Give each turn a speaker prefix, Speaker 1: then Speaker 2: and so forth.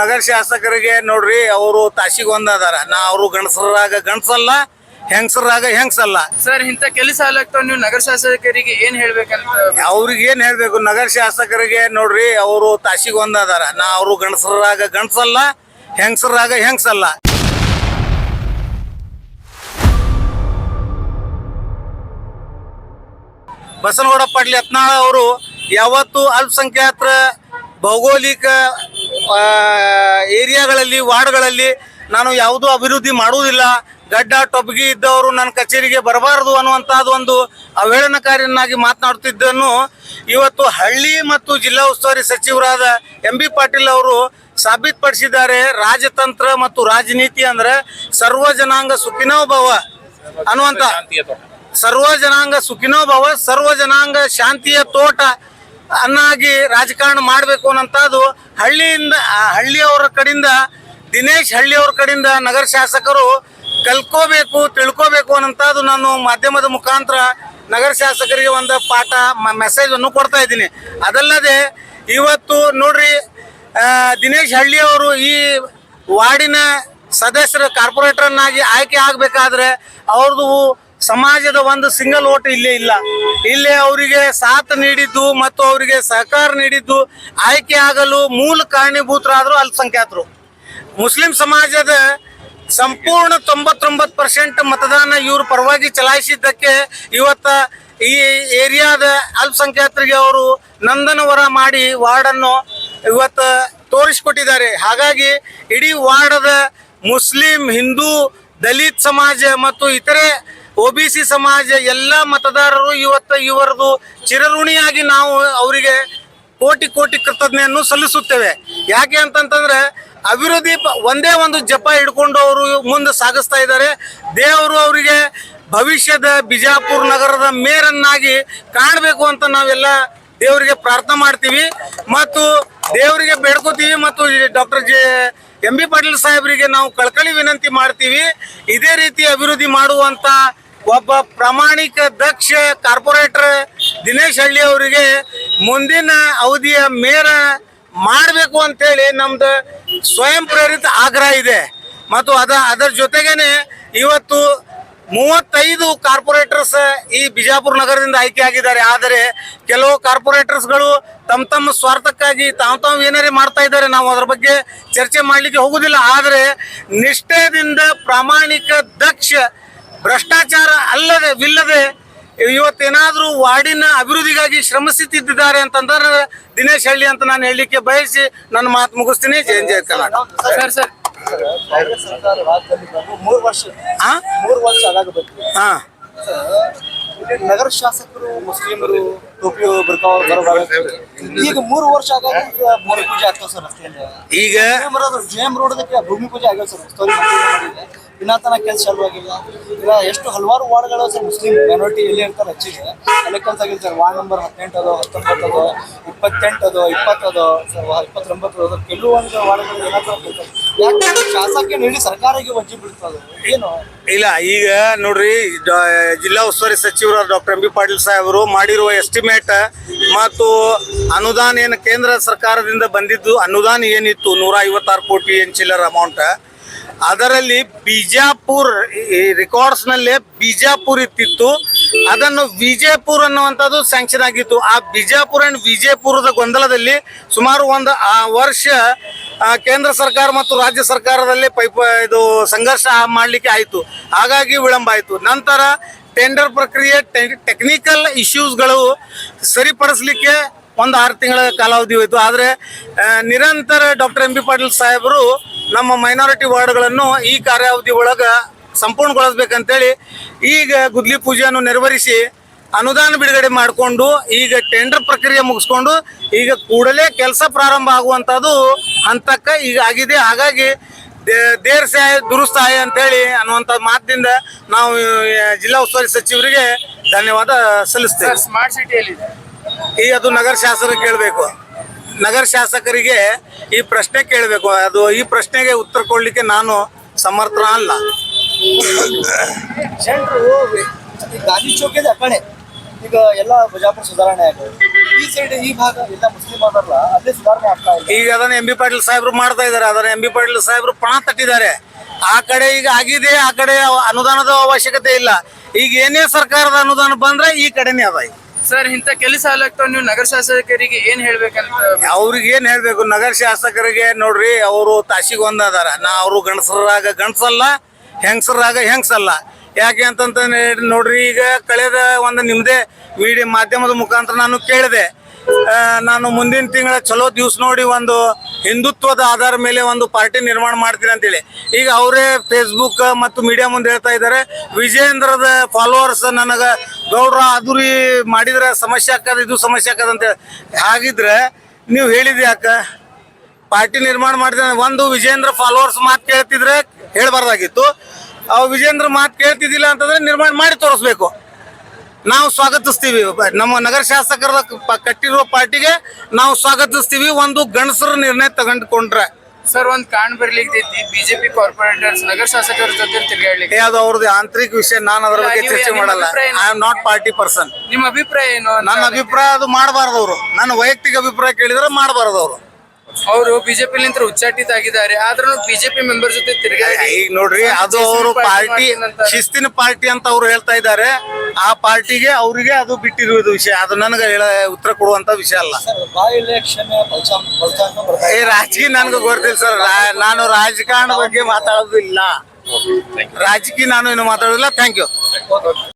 Speaker 1: ನಗರ ಶಾಸಕರಿಗೆ ನೋಡ್ರಿ, ಅವರು ತಾಸಿಗೆ ಒಂದಾದಾರ. ಅವರು ಗಂಡಸರಾಗ ಗಂಡಸಲ್ಲ, ಹೆಂಗಸರಾಗ ಹೆಂಗಸಲ್ಲ.
Speaker 2: ಸರ್, ಇಂತ ಕೆಲಸ ಆಗ್ತಾವ, ನೀವು ನಗರ ಶಾಸಕರಿಗೆ ಏನ್ ಹೇಳ್ಬೇಕಂತ?
Speaker 1: ಅವ್ರಿಗೆ ಏನ್ ಹೇಳ್ಬೇಕು? ನಗರ ಶಾಸಕರಿಗೆ ನೋಡ್ರಿ, ಅವರು ತಾಸಿಗೆ ಒಂದಾದಾರ. ಅವರು ಗಂಡಸರಾಗ ಗಂಡಸಲ್ಲ, ಹೆಂಗಸರಾಗ ಹೆಂಗಸಲ್ಲ. ಬಸನಗೌಡ ಪಾಟೀಲ್ ಯತ್ನಾಳ್ ಅವರು ಯಾವತ್ತು ಅಲ್ಪಸಂಖ್ಯಾತರ ಭೌಗೋಳಿಕ ಏರಿಯಾಗಳಲ್ಲಿ, ವಾರ್ಡ್ಗಳಲ್ಲಿ ನಾನು ಯಾವುದೂ ಅಭಿವೃದ್ಧಿ ಮಾಡುವುದಿಲ್ಲ, ಗಡ್ಡ ಟೊಬ್ಗಿ ಇದ್ದವರು ನನ್ನ ಕಚೇರಿಗೆ ಬರಬಾರದು ಅನ್ನುವಂಥದ್ದು ಒಂದು ಅವೇಳನಕಾರಿಯನ್ನಾಗಿ ಮಾತನಾಡುತ್ತಿದ್ದನ್ನು ಇವತ್ತು ಹಳ್ಳಿ ಮತ್ತು ಜಿಲ್ಲಾ ಉಸ್ತುವಾರಿ ಸಚಿವರಾದ ಎಂ.ಬಿ. ಪಾಟೀಲ್ ಅವರು ಸಾಬೀತುಪಡಿಸಿದ್ದಾರೆ. ರಾಜತಂತ್ರ ಮತ್ತು ರಾಜನೀತಿ ಅಂದ್ರೆ ಸರ್ವ ಜನಾಂಗ ಸುಖಿನೋ ಭವ ಅನ್ನುವಂಥ, ಸರ್ವ ಜನಾಂಗ ಸುಖಿನೋ ಭವ, ಸರ್ವ ಜನಾಂಗ ಶಾಂತಿಯ ತೋಟ ಅನ್ನಾಗಿ ರಾಜಕಾರಣ ಮಾಡಬೇಕು ಅನ್ನೋಂಥದ್ದು ಹಳ್ಳಿಯವರ ಕಡೆಯಿಂದ, ದಿನೇಶ್ ಹಳ್ಳಿಯವ್ರ ಕಡೆಯಿಂದ ನಗರ ಶಾಸಕರು ಕಲ್ಕೋಬೇಕು, ತಿಳ್ಕೋಬೇಕು ಅನ್ನೋಂಥದ್ದು ನಾನು ಮಾಧ್ಯಮದ ಮುಖಾಂತರ ನಗರ ಶಾಸಕರಿಗೆ ಒಂದು ಪಾಠ ಮೆಸೇಜ್ ಅನ್ನು ಕೊಡ್ತಾ ಇದ್ದೀನಿ. ಅದಲ್ಲದೆ ಇವತ್ತು ನೋಡ್ರಿ, ದಿನೇಶ್ ಹಳ್ಳಿಯವರು ಈ ವಾರ್ಡಿನ ಸದಸ್ಯರ ಕಾರ್ಪೊರೇಟರ್ನಾಗಿ ಆಯ್ಕೆ ಆಗಬೇಕಾದ್ರೆ ಅವ್ರದ್ದು ಸಮಾಜದ ಒಂದು ಸಿಂಗಲ್ ಓಟ್ ಇಲ್ಲೇ ಇಲ್ಲ. ಇಲ್ಲೇ ಅವರಿಗೆ ಸಾಥ್ ನೀಡಿದ್ದು ಮತ್ತು ಅವರಿಗೆ ಸಹಕಾರ ನೀಡಿದ್ದು, ಆಯ್ಕೆ ಆಗಲು ಮೂಲ ಕಾರಣೀಭೂತರಾದರು ಅಲ್ಪಸಂಖ್ಯಾತರು. ಮುಸ್ಲಿಂ ಸಮಾಜದ ಸಂಪೂರ್ಣ 99% ಮತದಾನ ಇವ್ರ ಪರವಾಗಿ ಚಲಾಯಿಸಿದ್ದಕ್ಕೆ ಇವತ್ತ ಈ ಏರಿಯಾದ ಅಲ್ಪಸಂಖ್ಯಾತರಿಗೆ ಅವರು ನಂದನವರ ಮಾಡಿ ವಾರ್ಡನ್ನು ಇವತ್ತು ತೋರಿಸಿಕೊಟ್ಟಿದ್ದಾರೆ. ಹಾಗಾಗಿ ಇಡೀ ವಾರ್ಡದ ಮುಸ್ಲಿಂ, ಹಿಂದೂ, ದಲಿತ್ ಸಮಾಜ ಮತ್ತು ಇತರೆ OBC ಸಮಾಜ ಎಲ್ಲ ಮತದಾರರು ಇವತ್ತು ಇವರದು ಚಿರಋಣಿಯಾಗಿ ನಾವು ಅವರಿಗೆ ಕೋಟಿ ಕೋಟಿ ಕೃತಜ್ಞೆಯನ್ನು ಸಲ್ಲಿಸುತ್ತೇವೆ. ಯಾಕೆ ಅಂತಂತಂದ್ರೆ ಅಭಿವೃದ್ಧಿ ಒಂದೇ ಒಂದು ಜಪ ಹಿಡ್ಕೊಂಡು ಅವರು ಮುಂದೆ ಸಾಗಿಸ್ತಾ ಇದ್ದಾರೆ. ದೇವರು ಅವರಿಗೆ ಭವಿಷ್ಯದ ಬಿಜಾಪುರ ನಗರದ ಮೇಯರನ್ನಾಗಿ ಕಾಣಬೇಕು ಅಂತ ನಾವೆಲ್ಲ ದೇವರಿಗೆ ಪ್ರಾರ್ಥನೆ ಮಾಡ್ತೀವಿ ಮತ್ತು ದೇವರಿಗೆ ಬೇಡ್ಕೋತೀವಿ ಮತ್ತು ಡಾಕ್ಟರ್ ಎಂ.ಬಿ. ಪಾಟೀಲ್ ಸಾಹೇಬರಿಗೆ ನಾವು ಕಳಕಳಿ ವಿನಂತಿ ಮಾಡ್ತೀವಿ. ಇದೇ ರೀತಿ ಅಭಿವೃದ್ಧಿ ಮಾಡುವಂತ ಒಬ್ಬ ಪ್ರಾಮಾಣಿಕ ದಕ್ಷ ಕಾರ್ಪೊರೇಟರ್ ದಿನೇಶ್ ಹಳ್ಳಿ ಅವರಿಗೆ ಮುಂದಿನ ಅವಧಿಯ ಮೇಯರ್ ಮಾಡಬೇಕು ಅಂತೇಳಿ ನಮ್ದು ಸ್ವಯಂ ಪ್ರೇರಿತ ಆಗ್ರಹ ಇದೆ. ಮತ್ತು ಅದರ ಜೊತೆಗೇನೆ ಇವತ್ತು 35 ಕಾರ್ಪೊರೇಟರ್ಸ್ ಈ ಬಿಜಾಪುರ ನಗರದಿಂದ ಆಯ್ಕೆ ಆಗಿದ್ದಾರೆ. ಆದರೆ ಕೆಲವು ಕಾರ್ಪೊರೇಟರ್ಸ್ಗಳು ತಮ್ಮ ಸ್ವಾರ್ಥಕ್ಕಾಗಿ ತಾವು ಏನಾರೇ ಮಾಡ್ತಾ ಇದ್ದಾರೆ. ನಾವು ಅದರ ಬಗ್ಗೆ ಚರ್ಚೆ ಮಾಡಲಿಕ್ಕೆ ಹೋಗುದಿಲ್ಲ. ಆದರೆ ನಿಷ್ಠೆಯಿಂದ ಪ್ರಾಮಾಣಿಕ ದಕ್ಷ, ಭ್ರಷ್ಟಾಚಾರ ವಿಲ್ಲದೆ ಇವತ್ತೇನಾದ್ರೂ ವಾರ್ಡಿನ ಅಭಿವೃದ್ಧಿಗಾಗಿ ಶ್ರಮಿಸುತ್ತಿದ್ದಾರೆ ಅಂತಂದ್ರೆ ದಿನೇಶ್ ಹಳ್ಳಿ ಅಂತ ನಾನು ಹೇಳಲಿಕ್ಕೆ ಬಯಸಿ ನನ್ನ ಮಾತು ಮುಗಿಸ್ತೀನಿ. ಜಯ ಕರ್ನಾಟಕ.
Speaker 2: ಸರ್,
Speaker 3: ನಗರ ಶಾಸಕರು ಮುಸ್ಲಿಮರು ಟೋಪಿ ಈಗ 3 ವರ್ಷ ಆಗ ಭೂಮಿ ಪೂಜೆ ಆಗ್ತಾವ ಸರ್. ರಸ್ತೆಯಲ್ಲಿ ಈಗ ಜೇಮ್ ರೋಡ್ ಭೂಮಿ ಪೂಜೆ ಆಗ್ಯಾವ ಸರ್. ವಿನಾತನ ಕೆಲಸ ಚಾಲುವಾಗಿಲ್ಲ. ಈಗ ಎಷ್ಟು ಹಲವಾರು ವಾರ್ಡ್ಗಳು ಸರ್ ಮುಸ್ಲಿಂ ಮೈನಾರಿಟಿ ಎಲ್ಲಿ ಇರ್ತಾರೆ ಹೆಚ್ಚಿಗೆ ಎಲೆಕ್ಷನ್ಸ್ ಆಗಿರ್ತಾರೆ. ವಾರ್ಡ್ ನಂಬರ್ 18 ಅದೋ, 19 ಅದೋ, 28 ಅದೋ, 20 ಅದೋ ಸರ್, 29 ಅದೋ, ಕೆಲವೊಂದು ವಾರ್ಡ್ಗಳು ಏನಾಗ್ತಾರೆ ಯಾಕೆ ಶಾಸಕ ನೀಡಿ ಸರ್ಕಾರಕ್ಕೆ ವಜ್ಜಿ ಬೀಳ್ತದೆ ಏನು
Speaker 1: ಇಲ್ಲ. ಈಗ ನೋಡ್ರಿ, ಜಿಲ್ಲಾ ಉಸ್ತುವಾರಿ ಸಚಿವರು ಡಾಕ್ಟರ್ ಎಂ.ಬಿ. ಪಾಟೀಲ್ ಸಾಹೇಬರು ಮಾಡಿರುವ ಎಸ್ಟಿಮೇಟ್ ಮತ್ತು ಅನುದಾನ ಏನು ಕೇಂದ್ರ ಸರ್ಕಾರದಿಂದ ಬಂದಿದ್ದು ಅನುದಾನ ಏನಿತ್ತು 156 ಕೋಟಿ ಚಿಲ್ಲರ್ ಅಮೌಂಟ್, ಅದರಲ್ಲಿ ಬಿಜಾಪುರ್ ರೆಕಾರ್ಡ್ಸ್ನಲ್ಲೇ ಬಿಜಾಪುರ್ ಇತ್ತಿತ್ತು. ಅದನ್ನು ವಿಜಯಪುರ ಅನ್ನುವಂಥದ್ದು ಸ್ಯಾಂಕ್ಷನ್ ಆಗಿತ್ತು. ಆ ಬಿಜಾಪುರ ಅಂಡ್ ವಿಜಯಪುರದ ಗೊಂದಲದಲ್ಲಿ ಸುಮಾರು ಒಂದು ವರ್ಷ ಕೇಂದ್ರ ಸರ್ಕಾರ ಮತ್ತು ರಾಜ್ಯ ಸರ್ಕಾರದಲ್ಲಿ ಇದು ಸಂಘರ್ಷ ಮಾಡಲಿಕ್ಕೆ ಆಯಿತು. ಹಾಗಾಗಿ ವಿಳಂಬ ಆಯಿತು. ನಂತರ ಟೆಂಡರ್ ಪ್ರಕ್ರಿಯೆ, ಟೆಕ್ನಿಕಲ್ ಇಶ್ಯೂಸ್ಗಳು ಸರಿಪಡಿಸಲಿಕ್ಕೆ ಒಂದು 6 ತಿಂಗಳ ಕಾಲಾವಧಿ ಹೋಯಿತು. ಆದರೆ ನಿರಂತರ ಡಾಕ್ಟರ್ ಎಂ.ಬಿ. ಪಾಟೀಲ್ ಸಾಹೇಬರು ನಮ್ಮ ಮೈನಾರಿಟಿ ವಾರ್ಡ್ಗಳನ್ನು ಈ ಕಾರ್ಯಾವಧಿ ಒಳಗೆ ಸಂಪೂರ್ಣಗೊಳಿಸ್ಬೇಕಂತೇಳಿ ಈಗ ಗುದ್ಲಿ ಪೂಜೆಯನ್ನು ನೆರವೇರಿಸಿ ಅನುದಾನ ಬಿಡುಗಡೆ ಮಾಡಿಕೊಂಡು ಈಗ ಟೆಂಡರ್ ಪ್ರಕ್ರಿಯೆ ಮುಗಿಸ್ಕೊಂಡು ಈಗ ಕೂಡಲೇ ಕೆಲಸ ಪ್ರಾರಂಭ ಆಗುವಂಥದ್ದು ಹಂತಕ್ಕೆ ಈಗ ಆಗಿದೆ. ಹಾಗಾಗಿ ದೇರ್ ಸಹಾಯ ದುರುಸ್ತಾಯ ಅಂತೇಳಿ ಅನ್ನುವಂಥ ಮಾತಿನಿಂದ ನಾವು ಜಿಲ್ಲಾ ಉಸ್ತುವಾರಿ ಸಚಿವರಿಗೆ ಧನ್ಯವಾದ ಸಲ್ಲಿಸ್ತೇವೆ.
Speaker 2: ಸ್ಮಾರ್ಟ್ ಸಿಟಿಯಲ್ಲಿ
Speaker 1: ಅದು ನಗರ ಶಾಸಕರಿಗೆ ಕೇಳಬೇಕು. ನಗರ ಶಾಸಕರಿಗೆ ಈ ಪ್ರಶ್ನೆ ಕೇಳಬೇಕು. ಅದು ಈ ಪ್ರಶ್ನೆಗೆ ಉತ್ತರ ಕೊಡಲಿಕ್ಕೆ ನಾನು ಸಮರ್ಥ ಅಲ್ಲ.
Speaker 3: ಜನರು ಗಾಂಧಿ ಚೌಕಿದ ಆ ಕಡೆ ಈಗ ಎಲ್ಲ ಬಿಜಾಪುರ ಸುಧಾರಣೆ ಆಗಿದೆ. ಈ ಸೈಡ್ ಈ ಭಾಗ ಎಲ್ಲ ಮುಸ್ಲಿಂ ಅದಲ್ಲ ಅಲ್ಲೇ ಸುಧಾರಣೆ ಆಗ್ತಾ ಇಲ್ಲ.
Speaker 1: ಈಗ ಅದನ್ನ ಎಂ ಬಿ ಪಾಟೀಲ್ ಸಾಹೇಬ್ರು ಮಾಡ್ತಾ ಇದಾರೆ. ಅದನ್ನ ಎಂ ಬಿ ಪಾಟೀಲ್ ಸಾಹೇಬ್ರು ಪಣ ತಟ್ಟಿದ್ದಾರೆ. ಆ ಕಡೆ ಈಗ ಆಗಿದೆ, ಆ ಕಡೆ ಅನುದಾನದ ಅವಶ್ಯಕತೆ ಇಲ್ಲ. ಈಗ ಏನೇ ಸರ್ಕಾರದ ಅನುದಾನ ಬಂದ್ರೆ ಈ ಕಡೆನೇ ಅದ. ಈಗ
Speaker 2: ಸರ್ ಇಂಥ ಕೆಲಸ ಆಗ್ತಾವ, ನೀವು ನಗರ ಶಾಸಕರಿಗೆ ಏನ್ ಹೇಳ್ಬೇಕಂತ?
Speaker 1: ಅವ್ರಿಗೆ ಏನ್ ಹೇಳ್ಬೇಕು, ನಗರ ಶಾಸಕರಿಗೆ ನೋಡ್ರಿ, ಅವರು ತಾಸಿಗೆ ಒಂದ್ ಅದಾರ. ಅವರು ಗಂಡಸರಾಗ ಗಂಡಸಲ್ಲ, ಹೆಂಗಸರಾಗ ಹೆಂಗಸಲ್ಲ. ಯಾಕೆ ಅಂತಂತ ನೋಡ್ರಿ, ಈಗ ಕಳೆದ ಒಂದು ನಿಮ್ದೇ ಮೀಡಿಯಾ ಮಾಧ್ಯಮದ ಮುಖಾಂತರ ನಾನು ಕೇಳಿದೆ, ನಾನು ಮುಂದಿನ ತಿಂಗಳ ಚಲೋ ದಿವ್ಸ ನೋಡಿ ಒಂದು ಹಿಂದುತ್ವದ ಆಧಾರ ಮೇಲೆ ಒಂದು ಪಾರ್ಟಿ ನಿರ್ಮಾಣ ಮಾಡ್ತೀನಿ ಅಂತೇಳಿ. ಈಗ ಅವರೇ ಫೇಸ್ಬುಕ್ ಮತ್ತು ಮೀಡಿಯಾ ಮುಂದೆ ಹೇಳ್ತಾ ಇದ್ದಾರೆ, ವಿಜೇಂದ್ರದ ಫಾಲೋವರ್ಸ್ ನನಗ ಗೌಡ್ರ ಅದುರಿ ಮಾಡಿದ್ರೆ ಸಮಸ್ಯೆ ಆಗ್ತದ, ಇದು ಸಮಸ್ಯೆ ಆಗ್ತದ ಅಂತೇಳಿ. ಹಾಗಿದ್ರೆ ನೀವು ಹೇಳಿದ್ರಿ ಯಾಕ ಪಾರ್ಟಿ ನಿರ್ಮಾಣ ಮಾಡಿದ? ಒಂದು ವಿಜೇಂದ್ರ ಫಾಲೋವರ್ಸ್ ಮಾತು ಕೇಳ್ತಿದ್ರೆ ಹೇಳ್ಬಾರ್ದಾಗಿತ್ತು. ಅವು ವಿಜೇಂದ್ರ ಮಾತು ಕೇಳ್ತಿದ್ದಿಲ್ಲ ಅಂತಂದ್ರೆ ನಿರ್ಮಾಣ ಮಾಡಿ ತೋರಿಸ್ಬೇಕು. ನಾವು ಸ್ವಾಗತಿಸ್ತೀವಿ. ನಮ್ಮ ನಗರ ಶಾಸಕರ ಕಟ್ಟಿರುವ ಪಾರ್ಟಿಗೆ ನಾವು ಸ್ವಾಗತಿಸ್ತೀವಿ. ಒಂದು ಗಂಡಸರ ನಿರ್ಣಯ ತಗೊಂಡ್ಕೊಂಡ್ರೆ.
Speaker 2: ಸರ್ ಒಂದ್ ಕಾಣ್ ಬರ್ಲಿಕ್ಕೈತಿ, ಬಿಜೆಪಿ ಕಾರ್ಪೊರೇಟರ್ಸ್ ನಗರ ಶಾಸಕರ ಜೊತೆ ತಿರುಗಾಡ್ಲಿಕ್ಕೆ.
Speaker 1: ಅದು ಅವ್ರದ್ದು ಆಂತರಿಕ ವಿಷಯ, ನಾನು ಅದ್ರ ಬಗ್ಗೆ ಚರ್ಚೆ ಮಾಡಲ್ಲ. I am not party person.
Speaker 2: ನಿಮ್ಮ ಅಭಿಪ್ರಾಯ ಏನು?
Speaker 1: ನನ್ನ ಅಭಿಪ್ರಾಯ ಅದು ಮಾಡಬಾರ್ದು. ಅವರು ನನ್ನ ವೈಯಕ್ತಿಕ ಅಭಿಪ್ರಾಯ ಕೇಳಿದ್ರೆ ಮಾಡಬಾರ್ದು.
Speaker 2: ಅವರು ಬಿಜೆಪಿ ನಿಂತ ಉಚ್ಚಾಟಿತಾಗಿದ್ದಾರೆ, ಆದ್ರೂ ಬಿಜೆಪಿ ಮೆಂಬರ್ ಜೊತೆ ತಿರುಗಾಡಿ.
Speaker 1: ಈಗ ನೋಡ್ರಿ, ಅದು ಅವರು ಪಾರ್ಟಿ ಶಿಸ್ತಿನ ಪಾರ್ಟಿ ಅಂತ ಅವ್ರು ಹೇಳ್ತಾ ಇದ್ದಾರೆ. ಆ ಪಾರ್ಟಿಗೆ ಅವರಿಗೆ ಅದು ಬಿಟ್ಟಿರುವುದು ವಿಷಯ. ಅದು ನನಗೆ ಉತ್ತರ ಕೊಡುವಂತ ವಿಷಯ ಅಲ್ಲ.
Speaker 3: ಬೈ ಎಲೆಕ್ಷನ್
Speaker 1: ರಾಜಕೀಯ ನನಗೆ ಗೊತ್ತಿಲ್ಲ ಸರ್. ನಾನು ರಾಜಕಾರಣ ಬಗ್ಗೆ ಮಾತಾಡೋದಿಲ್ಲ. ರಾಜಕೀಯ ನಾನು ಏನು ಮಾತಾಡೋದಿಲ್ಲ. Thank you.